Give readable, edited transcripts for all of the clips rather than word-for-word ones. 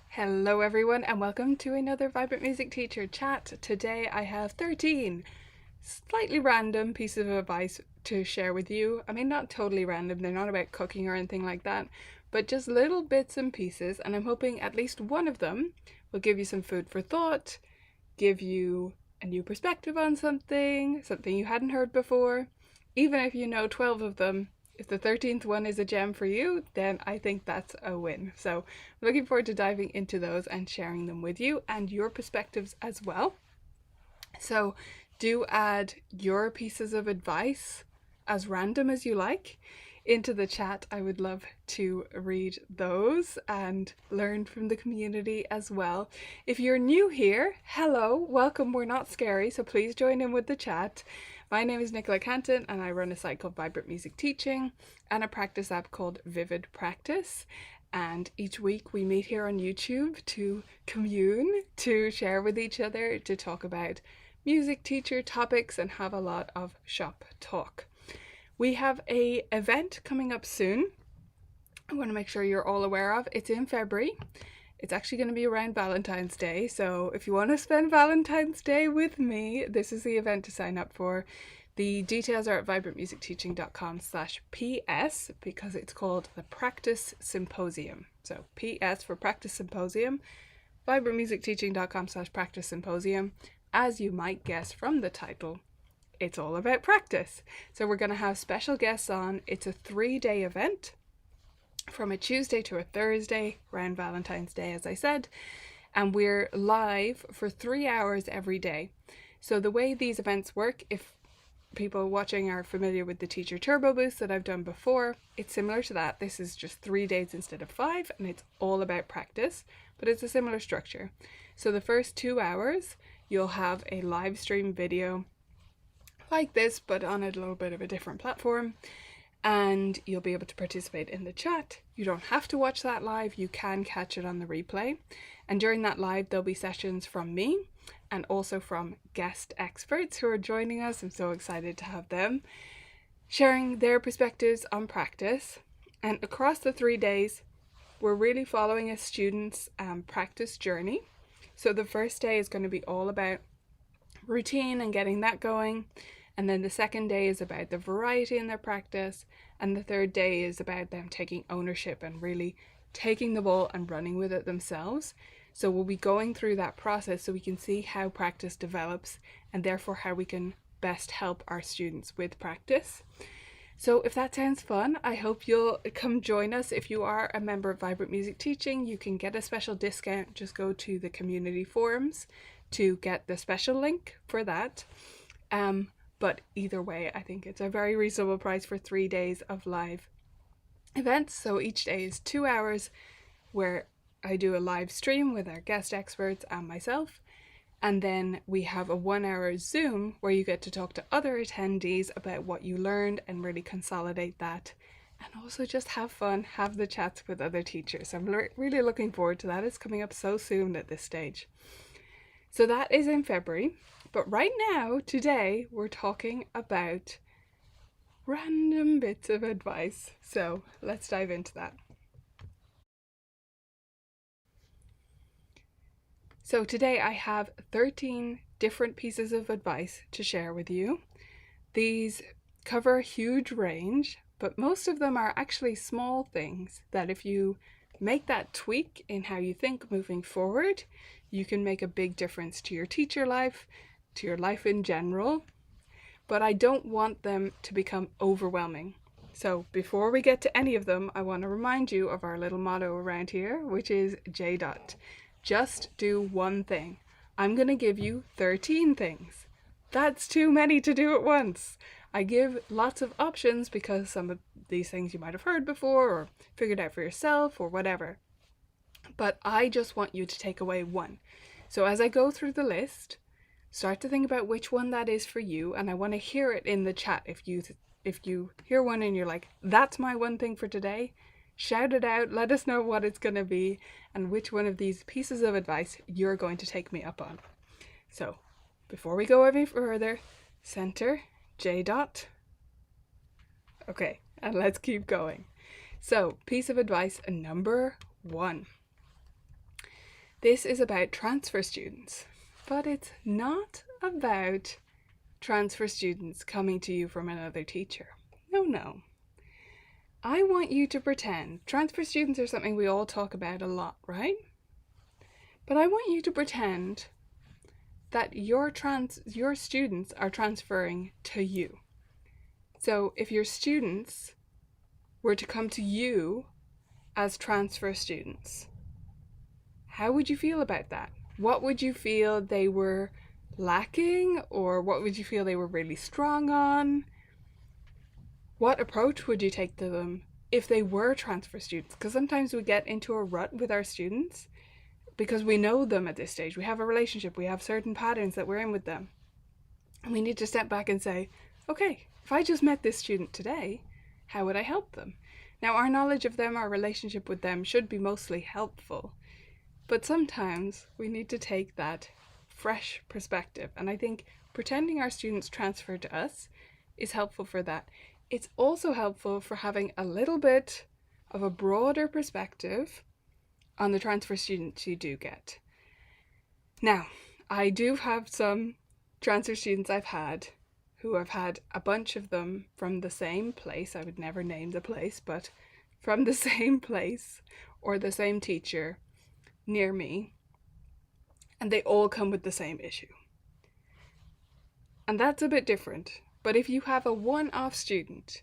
Hello everyone and welcome to another Vibrant Music Teacher chat. Today I have 13 slightly random pieces of advice to share with you. I mean, not totally random, they're not about cooking or anything like that, but just little bits and pieces, and I'm hoping at least one of them will give you some food for thought, give you a new perspective on something you hadn't heard before. Even if you know 12 of them, if the 13th one is a gem for you, then I think that's a win. So I'm looking forward to diving into those and sharing them with you and your perspectives as well. So do add your pieces of advice, as random as you like, into the chat. I would love to read those and learn from the community as well. If you're new here, hello, welcome. We're not scary, so please join in with the chat. My name is Nicola Canton and I run a site called Vibrant Music Teaching and a practice app called Vivid Practice. And each week we meet here on YouTube to commune, to share with each other, to talk about music teacher topics and have a lot of shop talk. We have an event coming up soon. I want to make sure you're all aware of. It's in February. It's actually going to be around Valentine's Day. So if you want to spend Valentine's Day with me, this is the event to sign up for. The details are at vibrantmusicteaching.com/PS because it's called the Practice Symposium. So PS for Practice Symposium, vibrantmusicteaching.com/practice symposium. As you might guess from the title, it's all about practice. So we're going to have special guests on. It's a 3-day event from a Tuesday to a Thursday around Valentine's Day, as I said, and we're live for 3 hours every day. So the way these events work, if people watching are familiar with the Teacher Turbo Boost that I've done before, it's similar to that. This is just 3 days instead of 5, and it's all about practice, but it's a similar structure. So the first 2 hours, you'll have a live stream video like this, but on a little bit of a different platform, and you'll be able to participate in the chat. You don't have to watch that live, you can catch it on the replay. And during that live, there'll be sessions from me and also from guest experts who are joining us. I'm so excited to have them sharing their perspectives on practice. And across the 3 days, we're really following a student's practice journey. So the first day is going to be all about routine and getting that going. And then the second day is about the variety in their practice. And the third day is about them taking ownership and really taking the ball and running with it themselves. So we'll be going through that process so we can see how practice develops and therefore how we can best help our students with practice. So if that sounds fun, I hope you'll come join us. If you are a member of Vibrant Music Teaching, you can get a special discount. Just go to the community forums to get the special link for that. But either way, I think it's a very reasonable price for 3 days of live events. So each day is 2 hours where I do a live stream with our guest experts and myself. And then we have a 1-hour Zoom where you get to talk to other attendees about what you learned and really consolidate that. And also just have fun, have the chats with other teachers. I'm really looking forward to that. It's coming up so soon at this stage. So that is in February. But right now, today, we're talking about random bits of advice. So let's dive into that. So today I have 13 different pieces of advice to share with you. These cover a huge range, but most of them are actually small things that if you make that tweak in how you think moving forward, you can make a big difference to your teacher life, to your life in general. But I don't want them to become overwhelming. So before we get to any of them, I want to remind you of our little motto around here, which is JDOT. Just do one thing. I'm going to give you 13 things. That's too many to do at once. I give lots of options because some of these things you might have heard before or figured out for yourself or whatever. But I just want you to take away one. So as I go through the list, start to think about which one that is for you, and I want to hear it in the chat. If you hear one and you're like, that's my one thing for today, shout it out, let us know what it's going to be and which one of these pieces of advice you're going to take me up on. So before we go any further, center, JDOT. Okay, and let's keep going. So, piece of advice number 1. This is about transfer students, but it's not about transfer students coming to you from another teacher. No. I want you to pretend transfer students are something we all talk about a lot, right? But I want you to pretend that your students are transferring to you. So if your students were to come to you as transfer students, how would you feel about that? What would you feel they were lacking, or what would you feel they were really strong on? What approach would you take to them if they were transfer students? Because sometimes we get into a rut with our students because we know them at this stage. We have a relationship. We have certain patterns that we're in with them. And we need to step back and say, okay, if I just met this student today, how would I help them? Now, our knowledge of them, our relationship with them should be mostly helpful. But sometimes we need to take that fresh perspective. And I think pretending our students transfer to us is helpful for that. It's also helpful for having a little bit of a broader perspective on the transfer students you do get. Now, I do have some transfer students I've had who have had a bunch of them from the same place. I would never name the place, but from the same place or the same teacher near me, and they all come with the same issue. And that's a bit different. But if you have a one-off student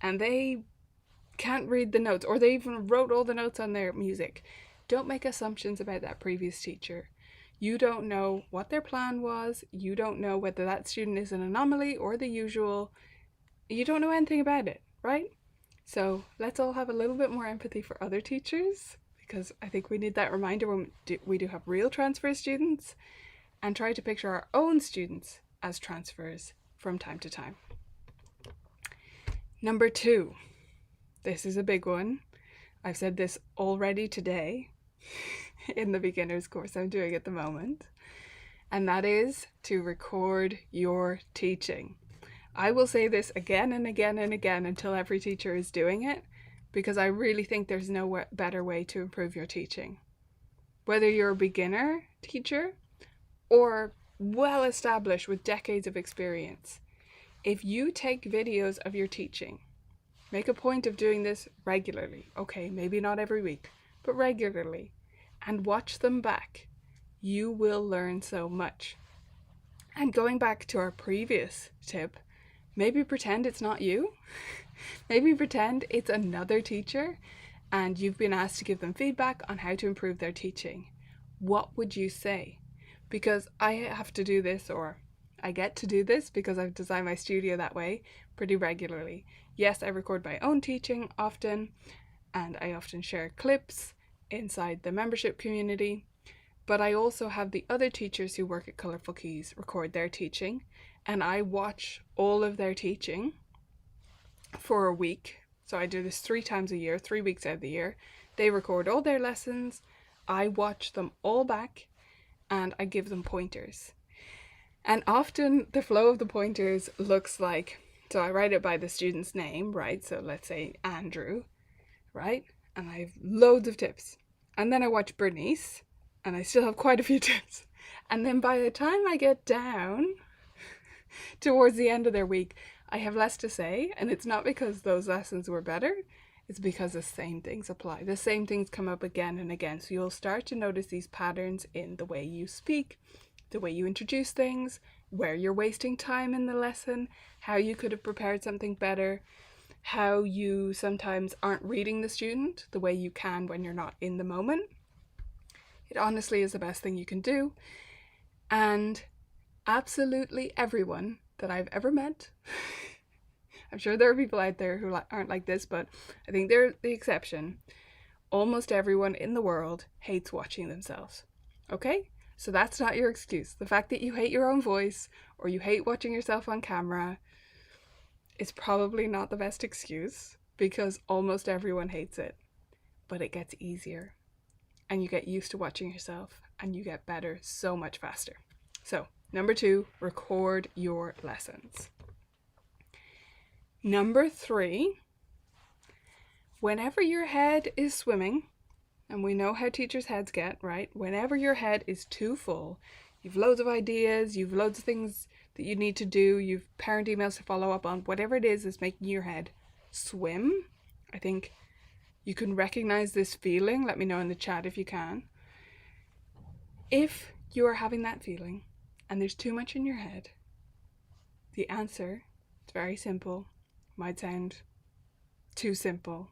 and they can't read the notes, or they even wrote all the notes on their music, don't make assumptions about that previous teacher. You don't know what their plan was. You don't know whether that student is an anomaly or the usual. You don't know anything about it, right? So let's all have a little bit more empathy for other teachers, because I think we need that reminder when we do have real transfer students, and try to picture our own students as transfers from time to time. Number 2, this is a big one. I've said this already today in the beginner's course I'm doing at the moment, and that is to record your teaching. I will say this again and again and again until every teacher is doing it, because I really think there's no better way to improve your teaching. Whether you're a beginner teacher or well established with decades of experience, if you take videos of your teaching, make a point of doing this regularly, okay, maybe not every week, but regularly, and watch them back, you will learn so much. And going back to our previous tip, maybe pretend it's not you. Maybe pretend it's another teacher and you've been asked to give them feedback on how to improve their teaching. What would you say? Because I have to do this, or I get to do this because I've designed my studio that way pretty regularly. Yes, I record my own teaching often, and I often share clips inside the membership community, but I also have the other teachers who work at Colourful Keys record their teaching, and I watch all of their teaching for a week. So I do this 3 times a year, 3 weeks out of the year. They record all their lessons, I watch them all back, and I give them pointers. And often the flow of the pointers looks like, so I write it by the student's name, right? So let's say Andrew, right? And I have loads of tips. And then I watch Bernice, and I still have quite a few tips. And then by the time I get down towards the end of their week, I have less to say. And it's not because those lessons were better. It's because the same things apply. The same things come up again and again. So you'll start to notice these patterns in the way you speak, the way you introduce things, where you're wasting time in the lesson, how you could have prepared something better, how you sometimes aren't reading the student the way you can when you're not in the moment. It honestly is the best thing you can do. And absolutely everyone that I've ever met, I'm sure there are people out there who aren't like this, but I think they're the exception. Almost everyone in the world hates watching themselves. Okay? So that's not your excuse. The fact that you hate your own voice or you hate watching yourself on camera is probably not the best excuse, because almost everyone hates it. But it gets easier, and you get used to watching yourself, and you get better so much faster. So, number 2, record your lessons. Number 3, whenever your head is swimming, and we know how teachers' heads get, right? Whenever your head is too full, you've loads of ideas, you've loads of things that you need to do, you've parent emails to follow up on, whatever it is that's making your head swim. I think you can recognize this feeling. Let me know in the chat if you can. If you are having that feeling and there's too much in your head, the answer is very simple. Might sound too simple,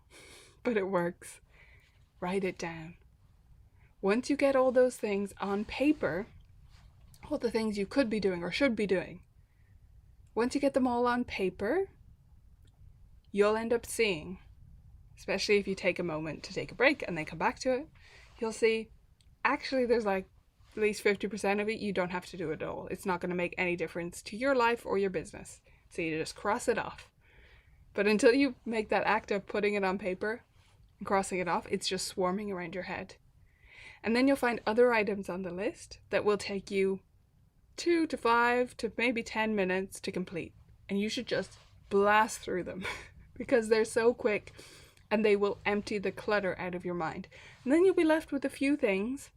but it works. Write it down. Once you get all those things on paper, all the things you could be doing or should be doing, once you get them all on paper, you'll end up seeing, especially if you take a moment to take a break and then come back to it, you'll see actually there's like at least 50% of it you don't have to do at all. It's not going to make any difference to your life or your business. So you just cross it off. But until you make that act of putting it on paper and crossing it off, it's just swarming around your head. And then you'll find other items on the list that will take you 2 to 5 to maybe 10 minutes to complete. And you should just blast through them because they're so quick and they will empty the clutter out of your mind. And then you'll be left with a few things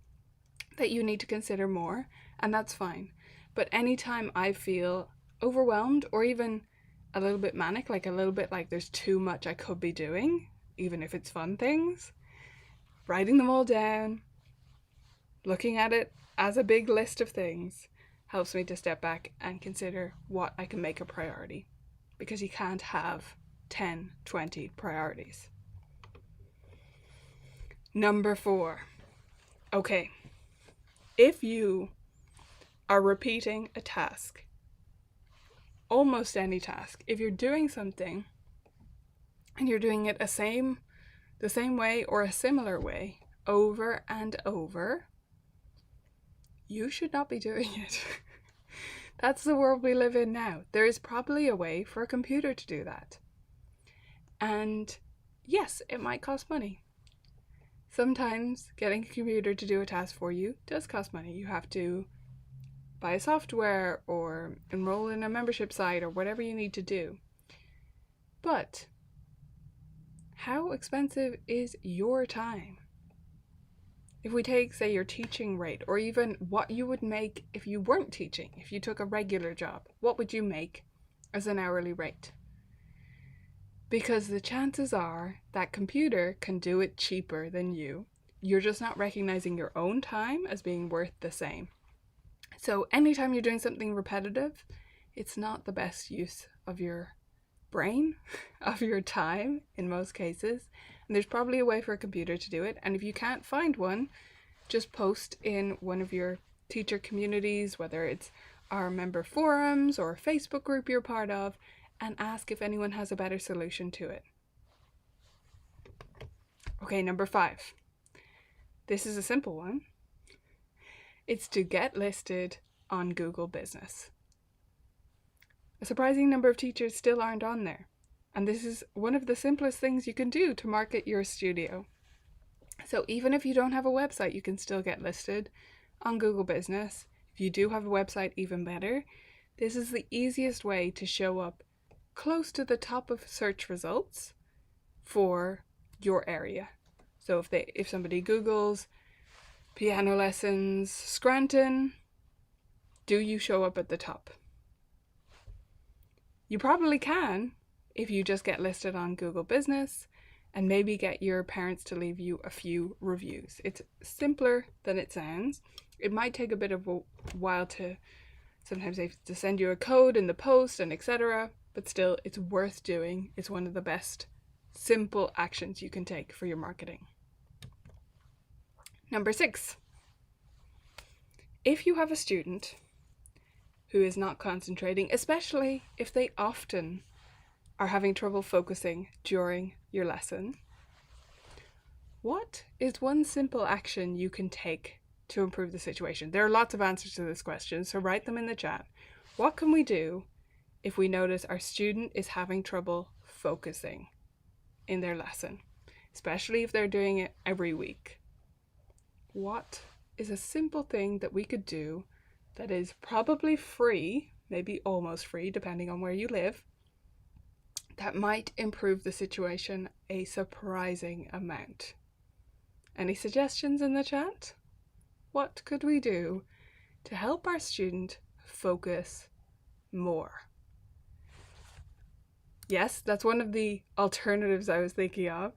that you need to consider more, and that's fine. But anytime I feel overwhelmed or even a little bit manic, like a little bit like there's too much I could be doing, even if it's fun things, writing them all down, looking at it as a big list of things helps me to step back and consider what I can make a priority, because you can't have 10, 20 priorities. Number 4. Okay, if you are repeating a task, almost any task, if you're doing something and you're doing it the same way or a similar way over and over, you should not be doing it. That's the world we live in now. There is probably a way for a computer to do that. And yes, it might cost money. Sometimes getting a computer to do a task for you does cost money. You have to buy a software or enroll in a membership site or whatever you need to do. But how expensive is your time? If we take, say, your teaching rate, or even what you would make if you weren't teaching, if you took a regular job, what would you make as an hourly rate? Because the chances are that computer can do it cheaper than you. You're just not recognizing your own time as being worth the same. So anytime you're doing something repetitive, it's not the best use of your brain, of your time in most cases. And there's probably a way for a computer to do it. And if you can't find one, just post in one of your teacher communities, whether it's our member forums or a Facebook group you're part of, and ask if anyone has a better solution to it. Okay, number 5. This is a simple one. It's to get listed on Google Business. A surprising number of teachers still aren't on there. And this is one of the simplest things you can do to market your studio. So even if you don't have a website, you can still get listed on Google Business. If you do have a website, even better. This is the easiest way to show up close to the top of search results for your area. So if somebody Googles piano lessons Scranton, do you show up at the top? You probably can if you just get listed on Google Business and maybe get your parents to leave you a few reviews. It's simpler than it sounds. It might take a bit of a while to, sometimes they have to send you a code in the post and etc. But still, it's worth doing. It's one of the best simple actions you can take for your marketing. Number 6. If you have a student who is not concentrating, especially if they often are having trouble focusing during your lesson, what is one simple action you can take to improve the situation? There are lots of answers to this question, so write them in the chat. What can we do if we notice our student is having trouble focusing in their lesson, especially if they're doing it every week? What is a simple thing that we could do that is probably free, maybe almost free, depending on where you live, that might improve the situation a surprising amount. Any suggestions in the chat? What could we do to help our student focus more? Yes, that's one of the alternatives I was thinking of.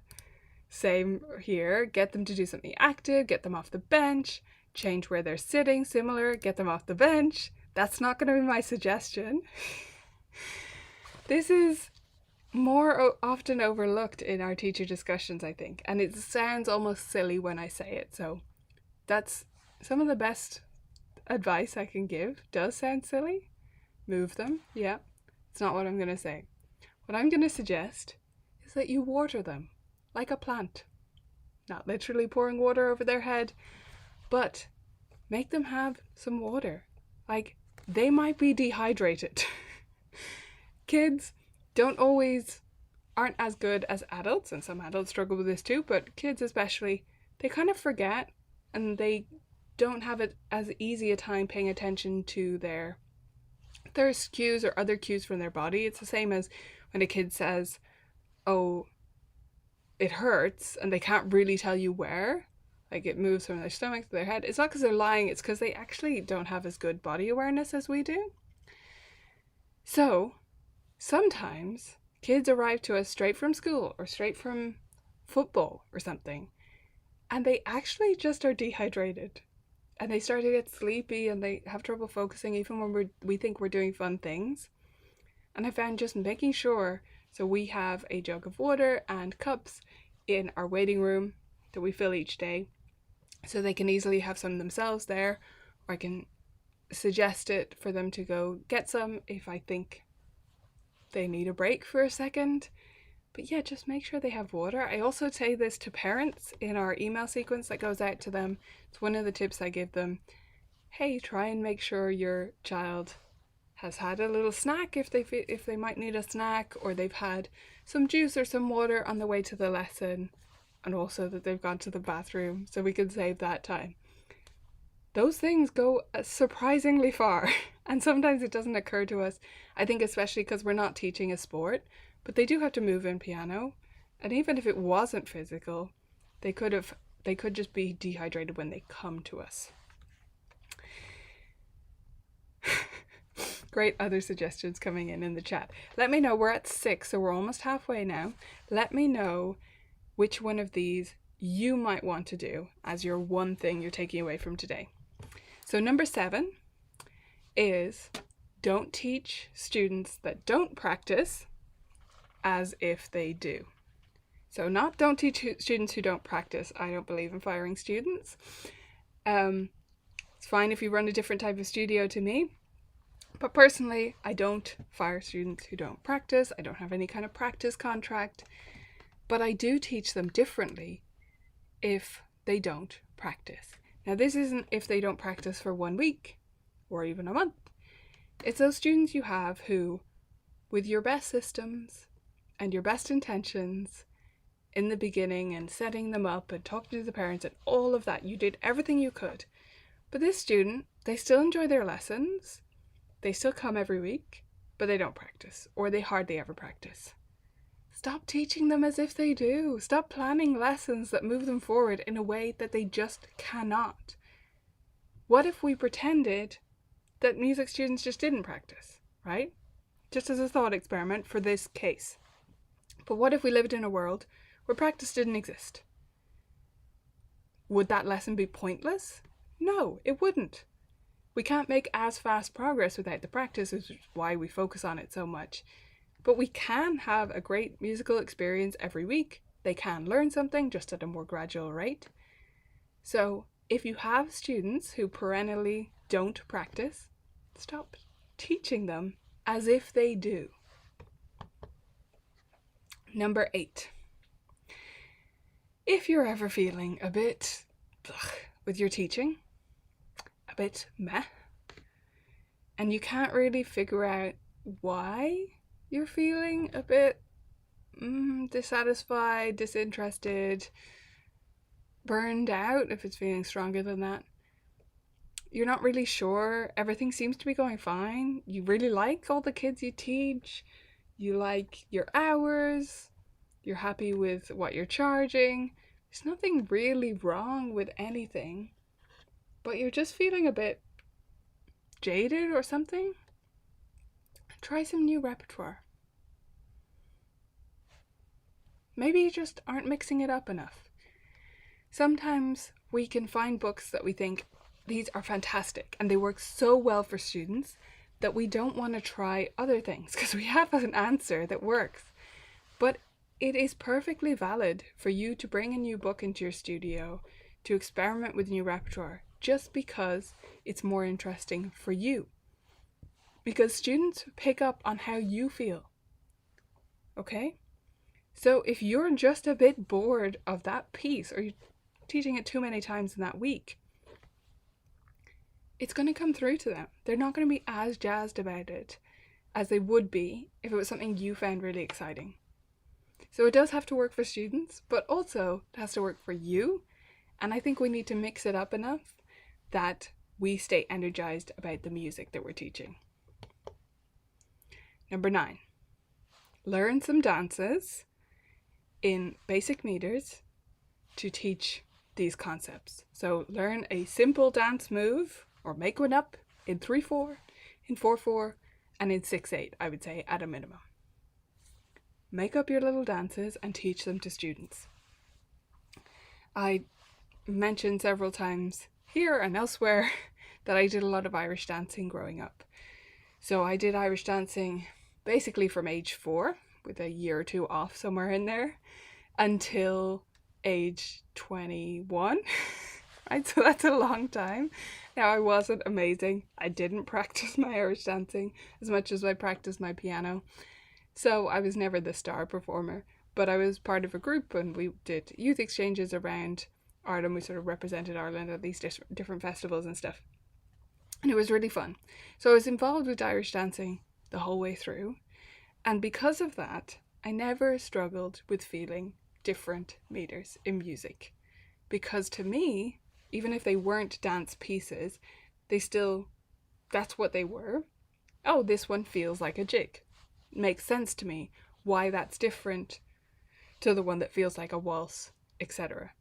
Same here, get them to do something active, get them off the bench, change where they're sitting, similar, get them off the bench. That's not going to be my suggestion. This is more often overlooked in our teacher discussions, I think, and it sounds almost silly when I say it, so that's some of the best advice I can give. Does sound silly? Move them, yeah. It's not what I'm going to say. What I'm going to suggest is that you water them like a plant. Not literally pouring water over their head, but make them have some water. Like, they might be dehydrated. Kids aren't as good as adults, and some adults struggle with this too, but kids especially, they kind of forget, and they don't have it as easy a time paying attention to their thirst cues or other cues from their body. It's the same as when a kid says, oh, it hurts, and they can't really tell you where. Like, it moves from their stomach to their head. It's not because they're lying, it's because they actually don't have as good body awareness as we do. So, sometimes kids arrive to us straight from school or straight from football or something, and they actually just are dehydrated. And they start to get sleepy and they have trouble focusing even when we think we're doing fun things. And I found just making sure, so we have a jug of water and cups in our waiting room that we fill each day, so they can easily have some themselves there, or I can suggest it for them to go get some if I think they need a break for a second. But yeah, just make sure they have water. I also say this to parents in our email sequence that goes out to them. It's one of the tips I give them. Hey, try and make sure your child has had a little snack if they might need a snack, or they've had some juice or some water on the way to the lesson, and also that they've gone to the bathroom, so we can save that time. Those things go surprisingly far, and sometimes it doesn't occur to us. I think especially because we're not teaching a sport, but they do have to move in piano, and even if it wasn't physical, they could just be dehydrated when they come to us. Great other suggestions coming in the chat. Let me know. We're at 6, so we're almost halfway now. Let me know which one of these you might want to do as your one thing you're taking away from today. So number 7 is don't teach students that don't practice as if they do. So not don't teach students who don't practice. I don't believe in firing students. It's fine if you run a different type of studio to me. But personally, I don't fire students who don't practice. I don't have any kind of practice contract. But I do teach them differently if they don't practice. Now, this isn't if they don't practice for 1 week or even a month. It's those students you have who, with your best systems and your best intentions in the beginning and setting them up and talking to the parents and all of that, you did everything you could. But this student, they still enjoy their lessons. They still come every week, but they don't practice, or they hardly ever practice. Stop teaching them as if they do. Stop planning lessons that move them forward in a way that they just cannot. What if we pretended that music students just didn't practice, right? Just as a thought experiment for this case. But what if we lived in a world where practice didn't exist? Would that lesson be pointless? No, it wouldn't. We can't make as fast progress without the practice, which is why we focus on it so much. But we can have a great musical experience every week. They can learn something just at a more gradual rate. So if you have students who perennially don't practice, stop teaching them as if they do. Number 8. If you're ever feeling a bit with your teaching, a bit meh, and you can't really figure out why you're feeling a bit dissatisfied, disinterested, burned out, if it's feeling stronger than that, you're not really sure, everything seems to be going fine, you really like all the kids you teach, you like your hours, you're happy with what you're charging. There's nothing really wrong with anything, but you're just feeling a bit jaded or something. Try some new repertoire. Maybe you just aren't mixing it up enough. Sometimes we can find books that we think these are fantastic and they work so well for students that we don't want to try other things because we have an answer that works. But it is perfectly valid for you to bring a new book into your studio, to experiment with new repertoire, just because it's more interesting for you. Because students pick up on how you feel. Okay? So if you're just a bit bored of that piece, or you're teaching it too many times in that week, it's going to come through to them. They're not going to be as jazzed about it as they would be if it was something you found really exciting. So it does have to work for students, but also it has to work for you. And I think we need to mix it up enough that we stay energized about the music that we're teaching. Number 9, learn some dances in basic meters to teach these concepts. So learn a simple dance move or make one up in 3/4, in 4/4, and in 6/8, I would say, at a minimum. Make up your little dances and teach them to students. I mentioned several times here and elsewhere that I did a lot of Irish dancing growing up. So I did Irish dancing basically from age 4, with a year or 2 off somewhere in there, until age 21. Right, so that's a long time. Now, I wasn't amazing. I didn't practice my Irish dancing as much as I practiced my piano. So I was never the star performer, but I was part of a group and we did youth exchanges around Ireland. We sort of represented Ireland at these different festivals and stuff. And it was really fun. So I was involved with Irish dancing the whole way through. And because of that, I never struggled with feeling different meters in music. Because to me, even if they weren't dance pieces, that's what they were. Oh, this one feels like a jig. It makes sense to me why that's different to the one that feels like a waltz, etc.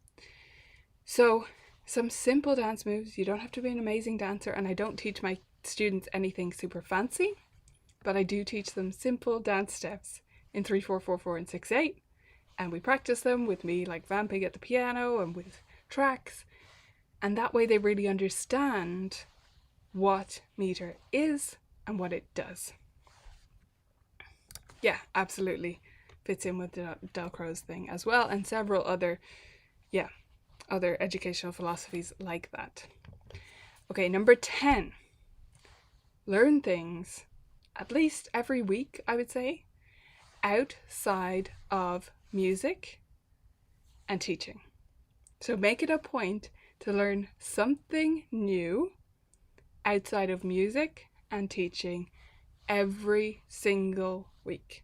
So, some simple dance moves. You don't have to be an amazing dancer, and I don't teach my students anything super fancy, but I do teach them simple dance steps in 3/4, 4/4, and 6/8, and we practice them with me like vamping at the piano and with tracks, and that way they really understand what meter is and what it does. Yeah, absolutely fits in with the Delcroze thing as well, and several other educational philosophies like that. Okay, number 10. Learn things at least every week, I would say, outside of music and teaching. So make it a point to learn something new outside of music and teaching every single week.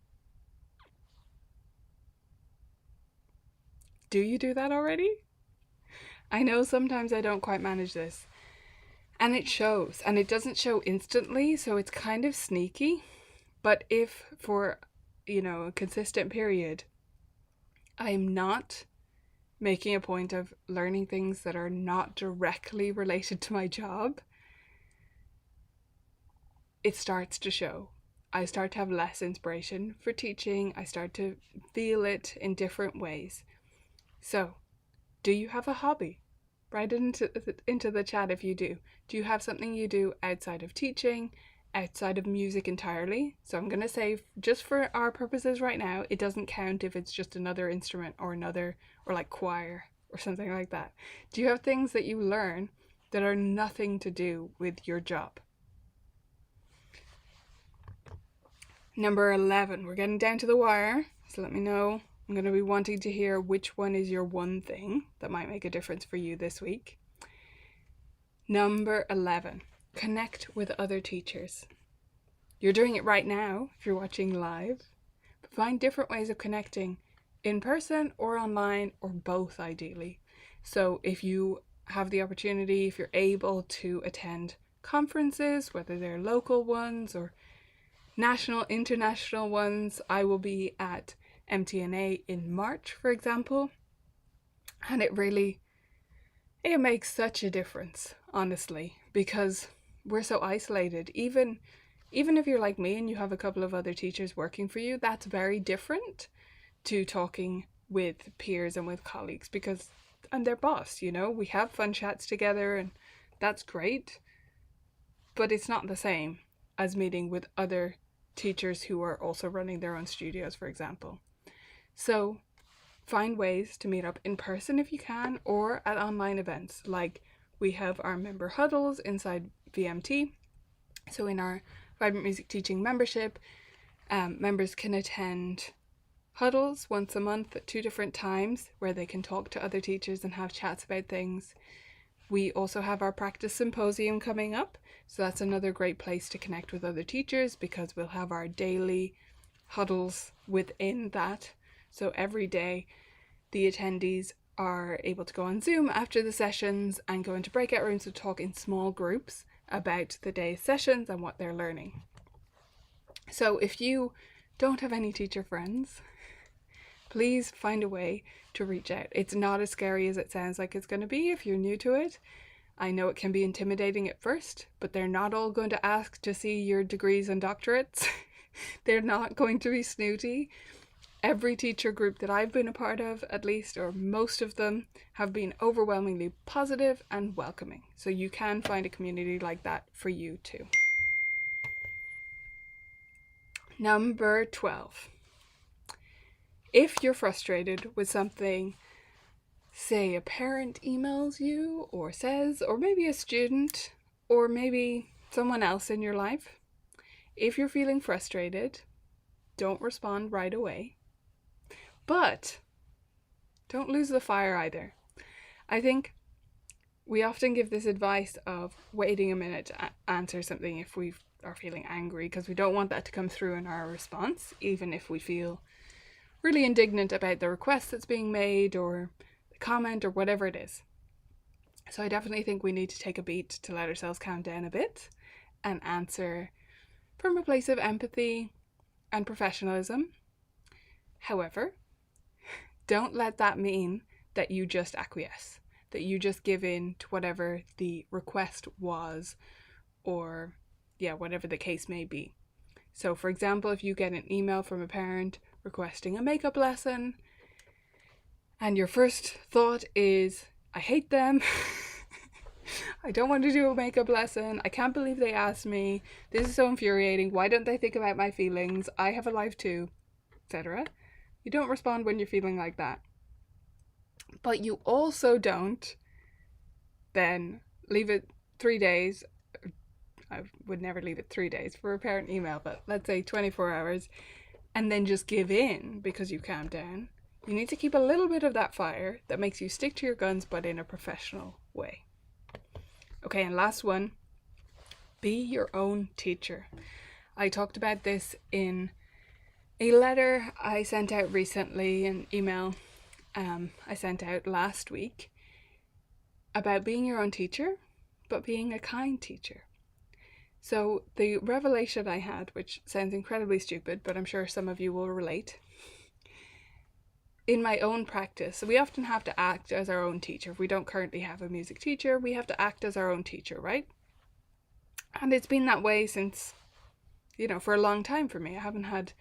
Do you do that already? I know sometimes I don't quite manage this. And it shows. And it doesn't show instantly, so it's kind of sneaky. But if for, a consistent period, I'm not making a point of learning things that are not directly related to my job, it starts to show. I start to have less inspiration for teaching. I start to feel it in different ways. So, do you have a hobby? Write it into the chat if you do. Do you have something you do outside of teaching, outside of music entirely? So I'm going to say, just for our purposes right now, it doesn't count if it's just another instrument or like choir or something like that. Do you have things that you learn that are nothing to do with your job? Number 11, we're getting down to the wire, so let me know. I'm going to be wanting to hear which one is your one thing that might make a difference for you this week. Number 11, connect with other teachers. You're doing it right now if you're watching live, but find different ways of connecting in person or online or both ideally. So if you have the opportunity, if you're able to attend conferences, whether they're local ones or national, international ones. I will be at MTNA in March, for example, and it makes such a difference, honestly, because we're so isolated. Even if you're like me and you have a couple of other teachers working for you, that's very different to talking with peers and with colleagues, because I'm their boss, we have fun chats together and that's great, but it's not the same as meeting with other teachers who are also running their own studios, for example. So find ways to meet up in person if you can, or at online events. Like, we have our member huddles inside VMT. So in our Vibrant Music Teaching membership, members can attend huddles once a month at 2 different times where they can talk to other teachers and have chats about things. We also have our practice symposium coming up, so that's another great place to connect with other teachers, because we'll have our daily huddles within that. So every day the attendees are able to go on Zoom after the sessions and go into breakout rooms to talk in small groups about the day's sessions and what they're learning. So if you don't have any teacher friends, please find a way to reach out. It's not as scary as it sounds like it's going to be if you're new to it. I know it can be intimidating at first, but they're not all going to ask to see your degrees and doctorates. They're not going to be snooty. Every teacher group that I've been a part of, at least, or most of them, have been overwhelmingly positive and welcoming. So you can find a community like that for you too. Number 12. If you're frustrated with something, say a parent emails you or says, or maybe a student, or maybe someone else in your life, if you're feeling frustrated, don't respond right away. But don't lose the fire either. I think we often give this advice of waiting a minute to answer something if we are feeling angry, because we don't want that to come through in our response, even if we feel really indignant about the request that's being made or the comment or whatever it is. So I definitely think we need to take a beat to let ourselves calm down a bit and answer from a place of empathy and professionalism. However, don't let that mean that you just acquiesce, that you just give in to whatever the request was, or whatever the case may be. So for example, if you get an email from a parent requesting a makeup lesson and your first thought is, I hate them, I don't want to do a makeup lesson, I can't believe they asked me, this is so infuriating, why don't they think about my feelings, I have a life too, etc. You don't respond when you're feeling like that. But you also don't then leave it 3 days. I would never leave it 3 days for a parent email, but let's say 24 hours, and then just give in because you calmed down. You need to keep a little bit of that fire that makes you stick to your guns, but in a professional way. Okay, and last one, be your own teacher. I talked about this in a letter I sent out recently, an email I sent out last week about being your own teacher, but being a kind teacher. So the revelation I had, which sounds incredibly stupid, but I'm sure some of you will relate. In my own practice, we often have to act as our own teacher. If we don't currently have a music teacher, we have to act as our own teacher, right? And it's been that way since, for a long time for me. I haven't had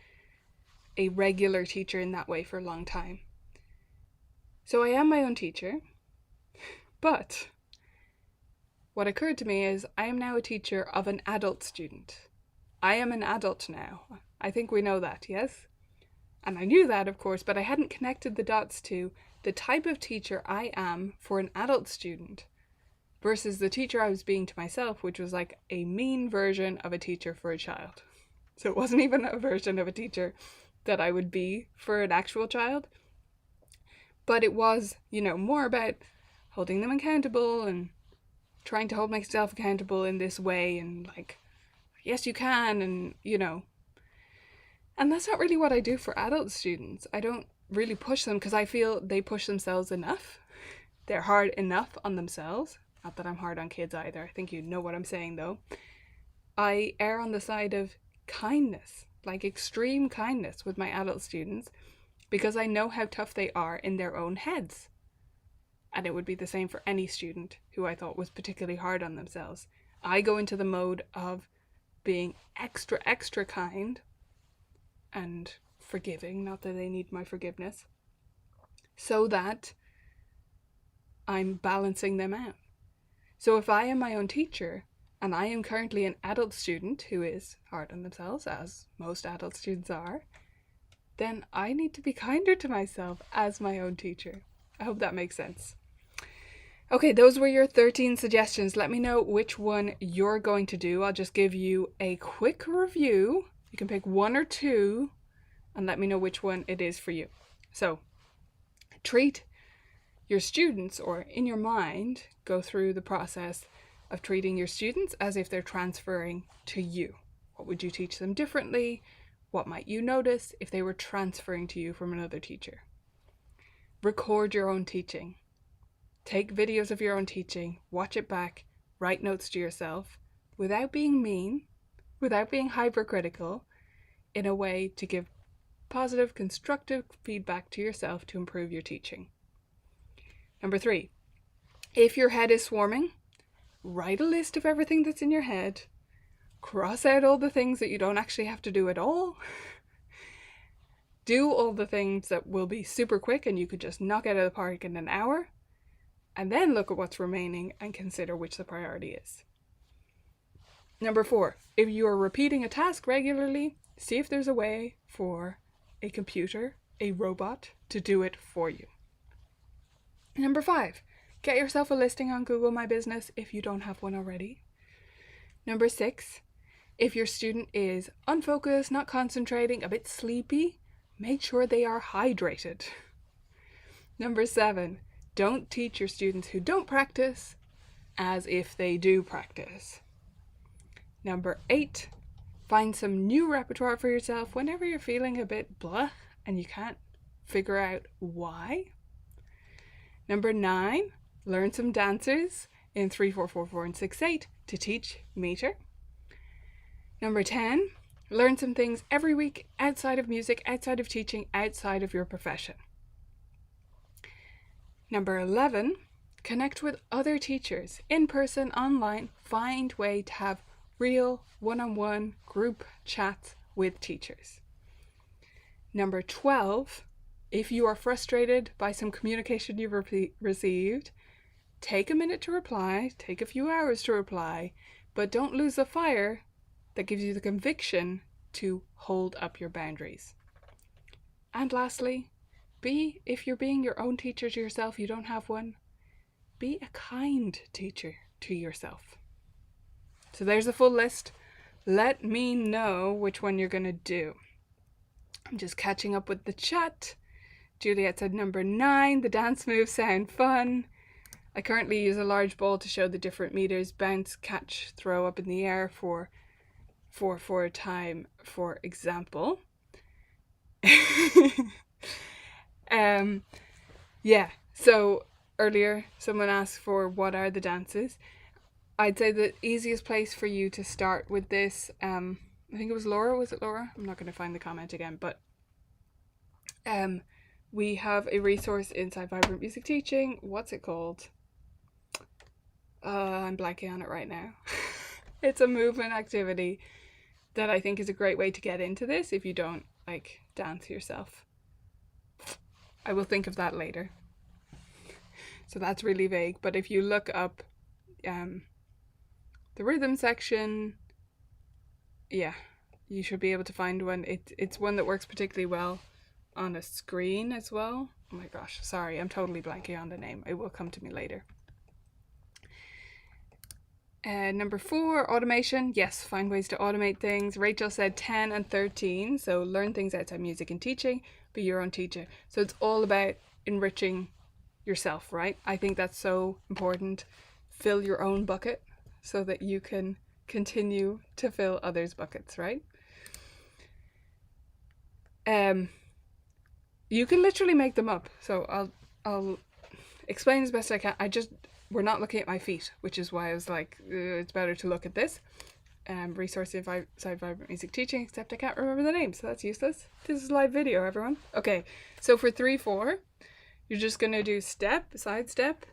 a regular teacher in that way for a long time. So I am my own teacher, but what occurred to me is I am now a teacher of an adult student. I am an adult now. I think we know that, yes? And I knew that, of course, but I hadn't connected the dots to the type of teacher I am for an adult student versus the teacher I was being to myself, which was like a mean version of a teacher for a child. So it wasn't even a version of a teacher that I would be for an actual child. But it was, more about holding them accountable and trying to hold myself accountable in this way and like, yes, you can, and, And that's not really what I do for adult students. I don't really push them because I feel they push themselves enough. They're hard enough on themselves. Not that I'm hard on kids either. I think you know what I'm saying though. I err on the side of kindness, like extreme kindness with my adult students, because I know how tough they are in their own heads. And it would be the same for any student who I thought was particularly hard on themselves. I go into the mode of being extra, extra kind and forgiving, not that they need my forgiveness, so that I'm balancing them out. So if I am my own teacher, and I am currently an adult student who is hard on themselves, as most adult students are, then I need to be kinder to myself as my own teacher. I hope that makes sense. Okay, those were your 13 suggestions. Let me know which one you're going to do. I'll just give you a quick review. You can pick one or two and let me know which one it is for you. So, treat your students, or in your mind, go through the process of treating your students as if they're transferring to you. What would you teach them differently? What might you notice if they were transferring to you from another teacher? Record your own teaching. Take videos of your own teaching, watch it back, write notes to yourself, without being mean, without being hypercritical, in a way to give positive, constructive feedback to yourself to improve your teaching. Number 3, if your head is swarming, write a list of everything that's in your head, cross out all the things that you don't actually have to do at all, do all the things that will be super quick and you could just knock out of the park in an hour, and then look at what's remaining and consider which the priority is. Number 4, if you are repeating a task regularly, see if there's a way for a computer, a robot, to do it for you. Number 5, get yourself a listing on Google My Business if you don't have one already. Number 6, if your student is unfocused, not concentrating, a bit sleepy, make sure they are hydrated. Number 7, don't teach your students who don't practice as if they do practice. Number 8, find some new repertoire for yourself whenever you're feeling a bit blah and you can't figure out why. Number 9, learn some dances in 3, 4, 4, 4, and 6, 8 to teach meter. Number 10, learn some things every week outside of music, outside of teaching, outside of your profession. Number 11, connect with other teachers, in person, online. Find a way to have real one-on-one group chats with teachers. Number 12, if you are frustrated by some communication you've received, take a minute to reply, take a few hours to reply, but don't lose the fire that gives you the conviction to hold up your boundaries. And lastly, if you're being your own teacher to yourself, you don't have one, be a kind teacher to yourself. So there's a full list. Let me know which one you're going to do. I'm just catching up with the chat. Juliet said number 9, the dance moves sound fun. I currently use a large ball to show the different meters: bounce, catch, throw up in the air for time, for example. Yeah, so earlier someone asked for what are the dances. I'd say the easiest place for you to start with this, I think it was Laura, was it Laura? I'm not going to find the comment again, but we have a resource inside Vibrant Music Teaching. What's it called? I'm blanking on it right now. It's a movement activity that I think is a great way to get into this if you don't like dance yourself. I will think of that later. So that's really vague, but if you look up the rhythm section, yeah, you should be able to find one. It's one that works particularly well on a screen as well. Oh my gosh, sorry, I'm totally blanking on the name. It will come to me later. Number 4, automation. Yes, find ways to automate things. Rachel said 10 and 13. So learn things outside music and teaching, be your own teacher. So it's all about enriching yourself, right? I think that's so important. Fill your own bucket so that you can continue to fill others' buckets, right? You can literally make them up. So I'll explain as best I can. We're not looking at my feet, which is why I was like, it's better to look at this. resource inside Vibrant Music Teaching, except I can't remember the name, so that's useless. This is live video, everyone. Okay, so for 3/4, you're just going to do step, side step,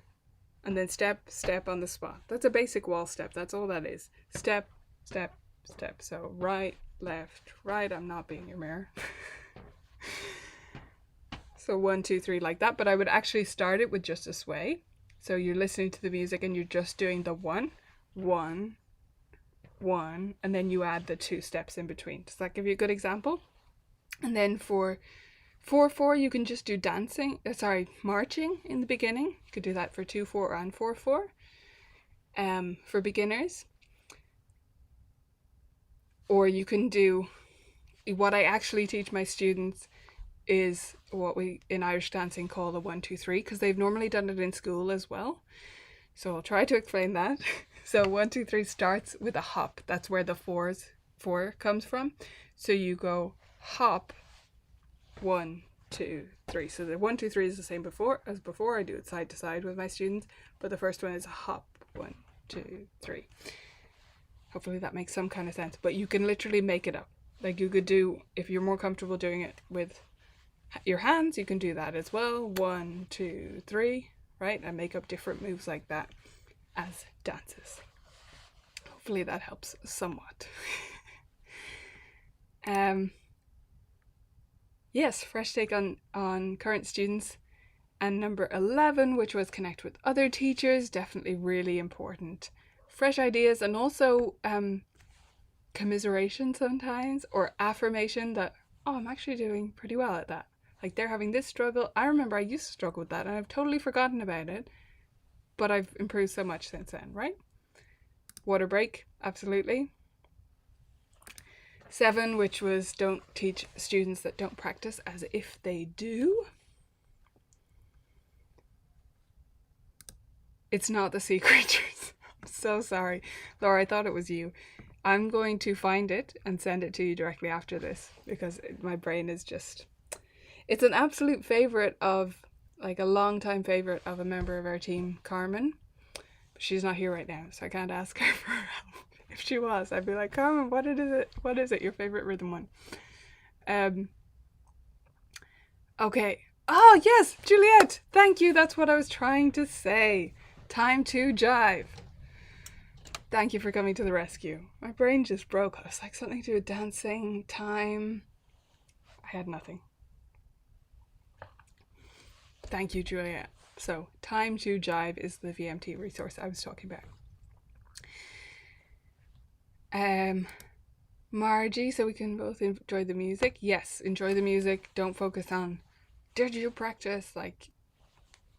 and then step, step on the spot. That's a basic wall step. That's all that is. Step, step, step. So right, left, right. I'm not being your mirror. So 1, 2, 3 like that. But I would actually start it with just a sway. So you're listening to the music and you're just doing the 1, 1, 1, and then you add the 2 steps in between. Does that give you a good example? And then for 4/4, you can just do marching in the beginning. You could do that for 2/4 and 4/4 for beginners. Or you can do, what I actually teach my students is what we in Irish dancing call a 1, 2, 3, because they've normally done it in school as well. So I'll try to explain that. So 1, 2, 3 starts with a hop. That's where the 4 comes from. So you go hop, 1, 2, 3. So the 1, 2, 3 is the same as before. I do it side to side with my students, but the first one is a hop, 1, 2, 3. Hopefully that makes some kind of sense. But you can literally make it up. Like you could do, if you're more comfortable doing it with your hands, you can do that as well. 1, 2, 3, right? And make up different moves like that as dances. Hopefully that helps somewhat. Yes, fresh take on current students. And number 11, which was connect with other teachers, definitely really important. Fresh ideas, and also commiseration sometimes, or affirmation that, oh, I'm actually doing pretty well at that. Like they're having this struggle. I remember I used to struggle with that and I've totally forgotten about it, but I've improved so much since then, right? Water break, absolutely. 7, which was don't teach students that don't practice as if they do. It's not the sea creatures. I'm so sorry. Laura, I thought it was you. I'm going to find it and send it to you directly after this because my brain is just... It's an absolute favourite of, like a long time favourite of a member of our team, Carmen. But she's not here right now, so I can't ask her for help. If she was, I'd be like, Carmen, what is it, your favourite rhythm one? Okay. Oh, yes, Juliet! Thank you, that's what I was trying to say. Time to jive. Thank you for coming to the rescue. My brain just broke. I was like, something to do with dancing, time. I had nothing. Thank you, Juliet. So, time to jive is the VMT resource I was talking about. Margie, so we can both enjoy the music. Yes, enjoy the music. Don't focus on, did you practice? Like,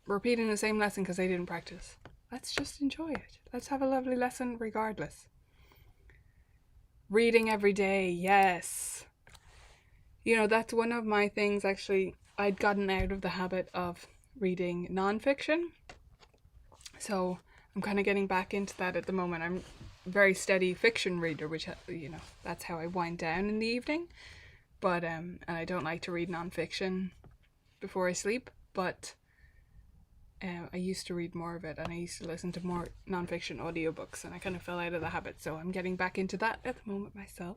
repeating the same lesson because they didn't practice. Let's just enjoy it. Let's have a lovely lesson regardless. Reading every day, yes. You know, that's one of my things, actually. I'd gotten out of the habit of reading non-fiction. So I'm kind of getting back into that at the moment. I'm a very steady fiction reader, which, you know, that's how I wind down in the evening. But, and I don't like to read non-fiction before I sleep, but I used to read more of it, and I used to listen to more non-fiction audiobooks, and I kind of fell out of the habit, so I'm getting back into that at the moment myself.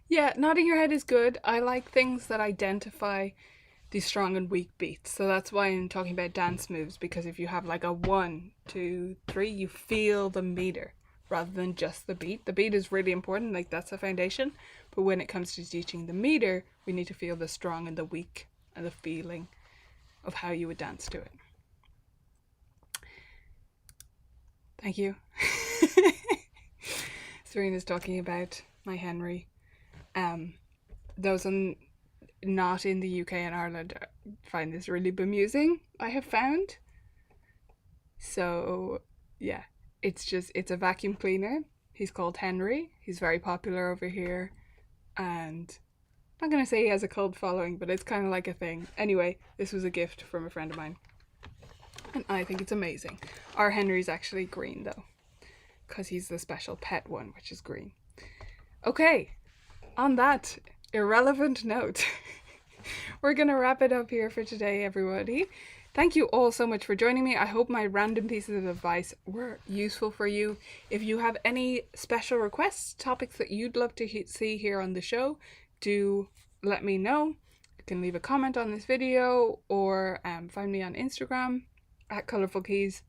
Yeah, nodding your head is good. I like things that identify the strong and weak beats, so that's why I'm talking about dance moves, because if you have like a 1, 2, 3, you feel the meter rather than just the beat. The beat is really important, like that's the foundation, but when it comes to teaching the meter, we need to feel the strong and the weak and the feeling of how you would dance to it. Thank you. Serena's talking about my Henry. Those not in the UK and Ireland find this really bemusing, I have found. So yeah, it's a vacuum cleaner. He's called Henry. He's very popular over here, and I'm not going to say he has a cult following, but it's kind of like a thing. Anyway, this was a gift from a friend of mine, and I think it's amazing. Our Henry's actually green though, because he's the special pet one, which is green. Okay, on that irrelevant note, we're going to wrap it up here for today, everybody. Thank you all so much for joining me. I hope my random pieces of advice were useful for you. If you have any special requests, topics that you'd love to see here on the show, do let me know. You can leave a comment on this video or find me on Instagram at Colourful Keys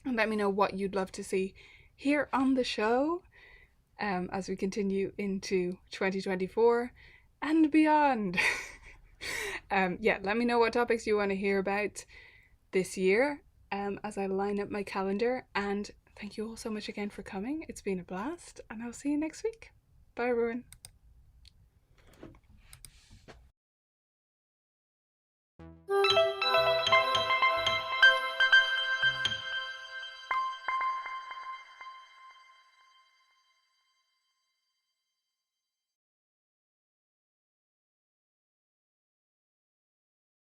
and let me know what you'd love to see here on the show as we continue into 2024 and beyond. Yeah, let me know what topics you want to hear about this year as I line up my calendar. And thank you all so much again for coming. It's been a blast, and I'll see you next week. Bye, everyone.